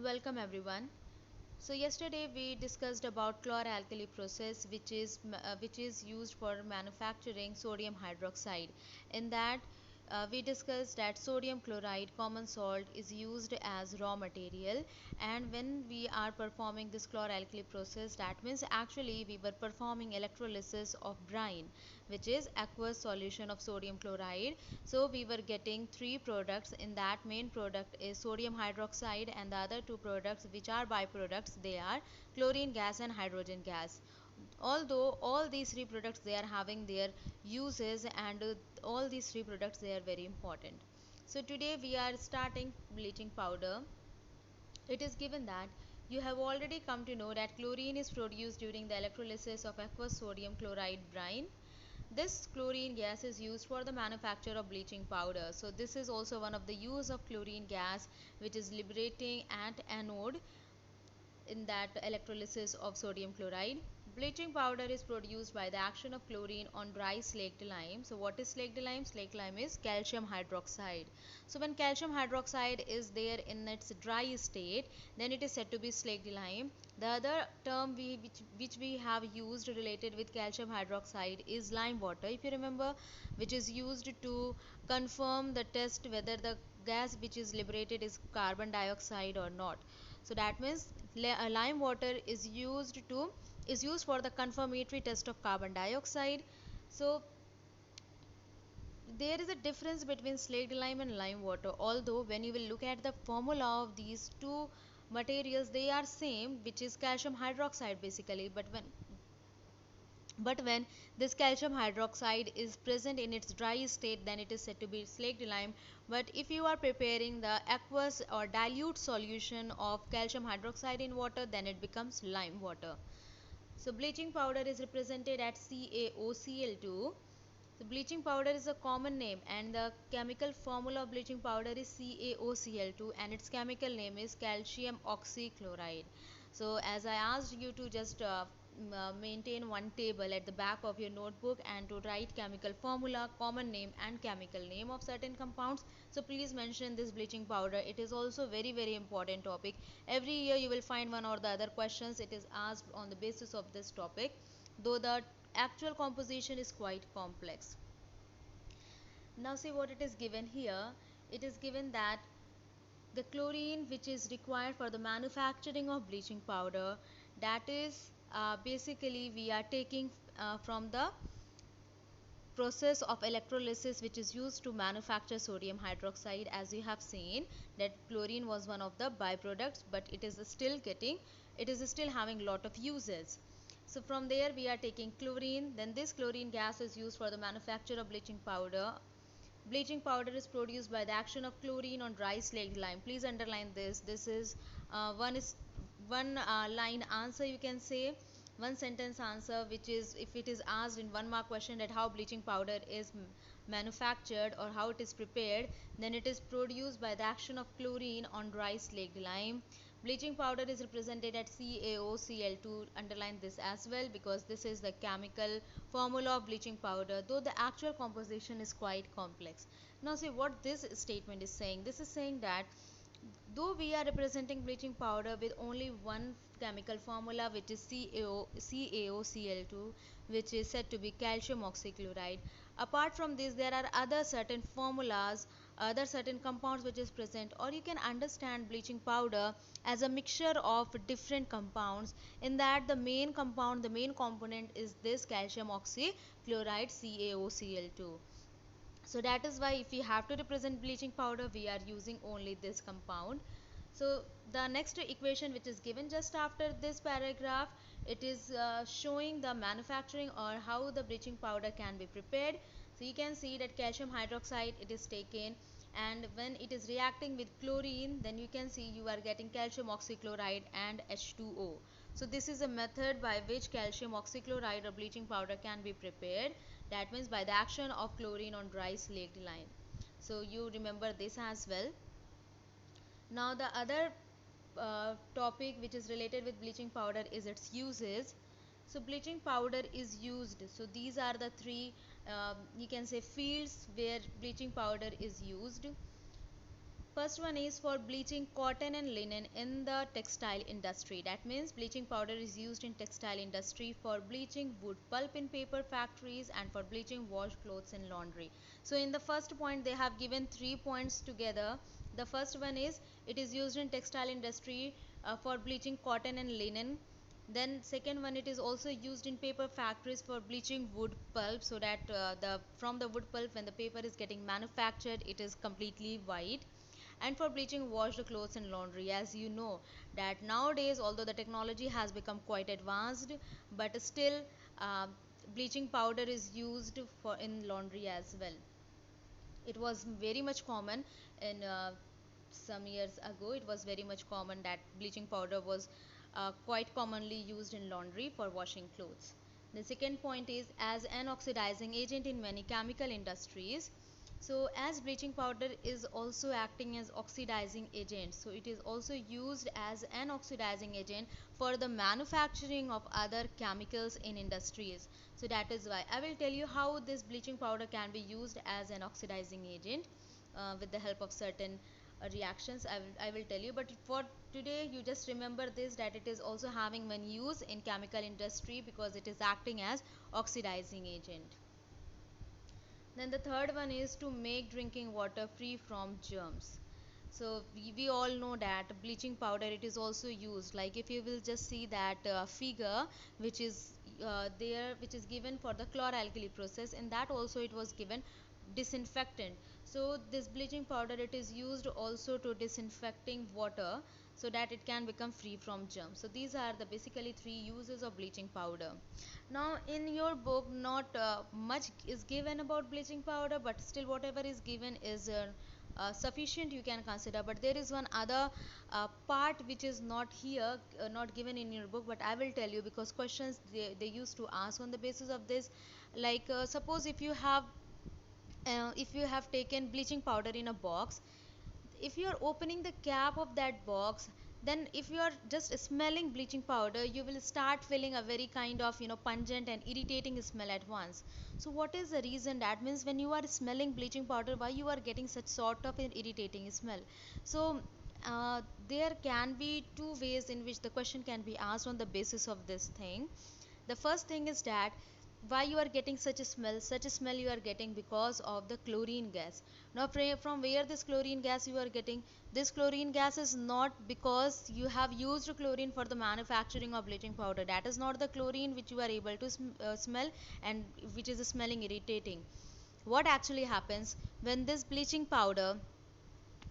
Welcome everyone. So yesterday we discussed about chloralkali process which is used for manufacturing sodium hydroxide. In that we discussed that sodium chloride common salt is used as raw material, and when we are performing this chloralkali process, that means actually we were performing electrolysis of brine, which is aqueous solution of sodium chloride. So we were getting three products. In that, main product is sodium hydroxide, and the other two products which are byproducts, they are chlorine gas and hydrogen gas. Although all these three products, they are having their uses, and all these three products, they are very important. So today we are starting bleaching powder. It is given that you have already come to know that chlorine is produced during the electrolysis of aqueous sodium chloride brine. This chlorine gas is used for the manufacture of bleaching powder. So this is also one of the use of chlorine gas, which is liberating at anode in that electrolysis of sodium chloride. Bleaching powder is produced by the action of chlorine on dry slaked lime. So what is slaked lime? Slaked lime is calcium hydroxide. So when calcium hydroxide is there in its dry state, then it is said to be slaked lime. The other term which we have used related with calcium hydroxide is lime water, if you remember, which is used to confirm the test whether the gas which is liberated is carbon dioxide or not. So that means lime water is used for the confirmatory test of carbon dioxide. So there is a difference between slaked lime and lime water, although when you will look at the formula of these two materials, they are same, which is calcium hydroxide basically. But when this calcium hydroxide is present in its dry state, then it is said to be slaked lime. But if you are preparing the aqueous or dilute solution of calcium hydroxide in water, then it becomes lime water. So bleaching powder is represented at CaOCl2. So bleaching powder is a common name, and the chemical formula of bleaching powder is CaOCl2, and its chemical name is calcium oxychloride. So as I asked you to just maintain one table at the back of your notebook and to write chemical formula, common name and chemical name of certain compounds. So please mention this bleaching powder. It is also very important topic. Every year you will find one or the other questions. It is asked on the basis of this topic, though the actual composition is quite complex. Now see what it is given here. It is given that the chlorine which is required for the manufacturing of bleaching powder, that is basically we are taking from the process of electrolysis which is used to manufacture sodium hydroxide. As you have seen that chlorine was one of the byproducts, but it is still having lot of uses. So from there we are taking chlorine, then this chlorine gas is used for the manufacture of bleaching powder. Bleaching powder is produced by the action of chlorine on dry slaked lime. Please underline this. This is one line answer, you can say, one sentence answer, which is if it is asked in 1 mark question that how bleaching powder is manufactured or how it is prepared, then it is produced by the action of chlorine on dry slaked lime. Bleaching powder is represented at CaOCl2. Underline this as well, because this is the chemical formula of bleaching powder, though the actual composition is quite complex. Now see what this statement is saying. This is saying that though we are representing bleaching powder with only one chemical formula, which is CaOCl2, which is said to be calcium oxychloride, apart from this there are other certain formulas, other certain compounds which is present, or you can understand bleaching powder as a mixture of different compounds, in that the main compound, the main component is this calcium oxychloride, CaOCl2. So that is why if we have to represent bleaching powder, we are using only this compound. So the next equation which is given just after this paragraph, it is showing the manufacturing or how the bleaching powder can be prepared. So you can see that calcium hydroxide it is taken, and when it is reacting with chlorine, then you can see you are getting calcium oxychloride and H2O. So this is a method by which calcium oxychloride or bleaching powder can be prepared. That means by the action of chlorine on dry slaked lime. So you remember this as well. Now the other topic which is related with bleaching powder is its uses. So bleaching powder is used, so these are the three you can say fields where bleaching powder is used. First one is for bleaching cotton and linen in the textile industry. That means bleaching powder is used in textile industry for bleaching wood pulp in paper factories and for bleaching washed clothes in laundry. So in the first point they have given 3 points together. The first one is it is used in textile industry for bleaching cotton and linen. Then second one, it is also used in paper factories for bleaching wood pulp, so that the from the wood pulp when the paper is getting manufactured it is completely white. And for bleaching washed clothes in laundry, as you know that nowadays although the technology has become quite advanced, but still uh, bleaching powder is used for in laundry as well. It was very much common in some years ago. It was very much common that bleaching powder was quite commonly used in laundry for washing clothes. The second point is as an oxidizing agent in many chemical industries. So as bleaching powder is also acting as oxidizing agent, so it is also used as an oxidizing agent for the manufacturing of other chemicals in industries. So that is why I will tell you how this bleaching powder can be used as an oxidizing agent with the help of certain reactions. I will tell you, but for today you just remember this, that it is also having one use in chemical industry because it is acting as oxidizing agent. Then the third one is to make drinking water free from germs. So we all know that bleaching powder it is also used, like if you will just see that figure which is there, which is given for the chloralkali process, in that also it was given disinfectant. So this bleaching powder it is used also to disinfecting water so that it can become free from germs. So these are the basically three uses of bleaching powder. Now in your book not much is given about bleaching powder, but still whatever is given is sufficient you can consider. But there is one other part which is not here, not given in your book, but I will tell you because questions they used to ask on the basis of this. Like suppose if you have taken bleaching powder in a box, if you are opening the cap of that box, then if you are just smelling bleaching powder you will start feeling a very kind of pungent and irritating smell at once. So what is the reason? That means when you are smelling bleaching powder, why you are getting such sort of an irritating smell? So there can be two ways in which the question can be asked on the basis of this thing. The first thing is that why you are getting such a smell? Such a smell you are getting because of the chlorine gas. Now from where this chlorine gas you are getting? This chlorine gas is not because you have used chlorine for the manufacturing of bleaching powder. That is not the chlorine which you are able to smell and which is smelling irritating. What actually happens when this bleaching powder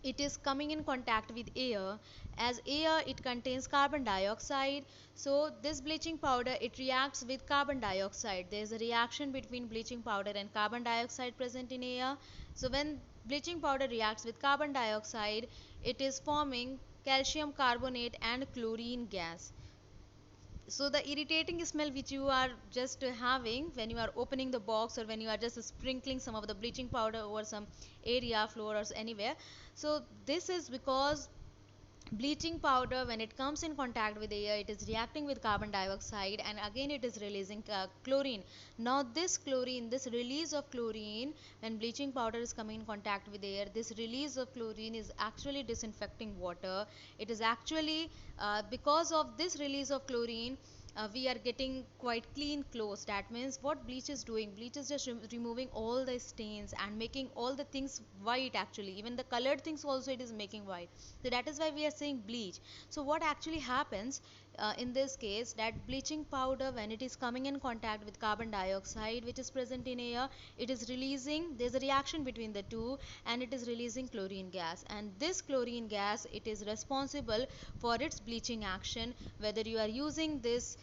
it is coming in contact with air? As air it contains carbon dioxide, so this bleaching powder it reacts with carbon dioxide. There is a reaction between bleaching powder and carbon dioxide present in air. So when bleaching powder reacts with carbon dioxide, it is forming calcium carbonate and chlorine gas. So the irritating smell which you are just having when you are opening the box or when you are just sprinkling some of the bleaching powder over some area, floor or anywhere, so this is because bleaching powder when it comes in contact with air it is reacting with carbon dioxide and again it is releasing chlorine. Now this release of chlorine when bleaching powder is coming in contact with air, this release of chlorine is actually disinfecting water. It is actually because of this release of chlorine we are getting quite clean clothes. That means what bleach is doing, bleach is just removing all the stains and making all the things white. Actually even the colored things also it is making white. So that is why we are saying bleach. So what actually happens in this case, that bleaching powder when it is coming in contact with carbon dioxide which is present in air, it is releasing, there's a reaction between the two and it is releasing chlorine gas, and this chlorine gas it is responsible for its bleaching action. Whether you are using this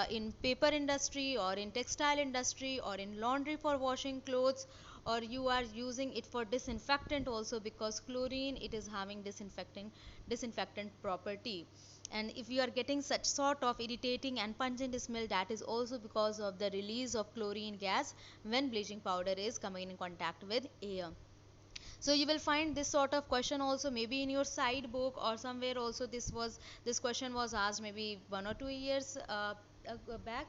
in paper industry or in textile industry or in laundry for washing clothes, or you are using it for disinfectant also, because chlorine it is having disinfectant property. And if you are getting such sort of irritating and pungent smell, that is also because of the release of chlorine gas when bleaching powder is coming in contact with air. So you will find this sort of question also maybe in your side book or somewhere also. This question was asked maybe 1 or 2 years back.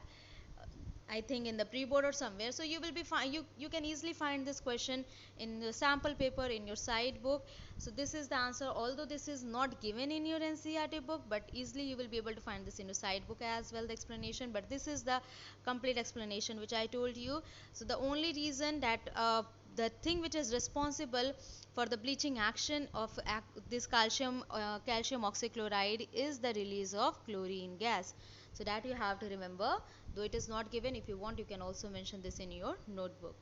I think in the pre-board or somewhere. So you will be fine. You can easily find this question in the sample paper in your side book. So this is the answer. Although this is not given in your NCERT book, but easily you will be able to find this in your side book as well, the explanation. But this is the complete explanation which I told you. So the only reason that the thing which is responsible for the bleaching action of this calcium oxychloride is the release of chlorine gas. So that you have to remember, though it is not given. If you want, you can also mention this in your notebook.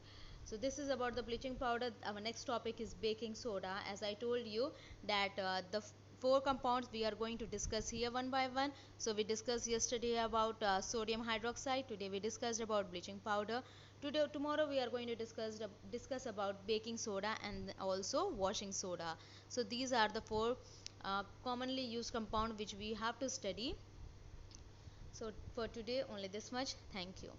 So this is about the bleaching powder. Our next topic is baking soda. As I told you that the four compounds we are going to discuss here one by one. So we discussed yesterday about sodium hydroxide. Today we discussed about bleaching powder. Tomorrow we are going to discuss about baking soda and also washing soda. So these are the four commonly used compound which we have to study. So for today only this much. Thank you.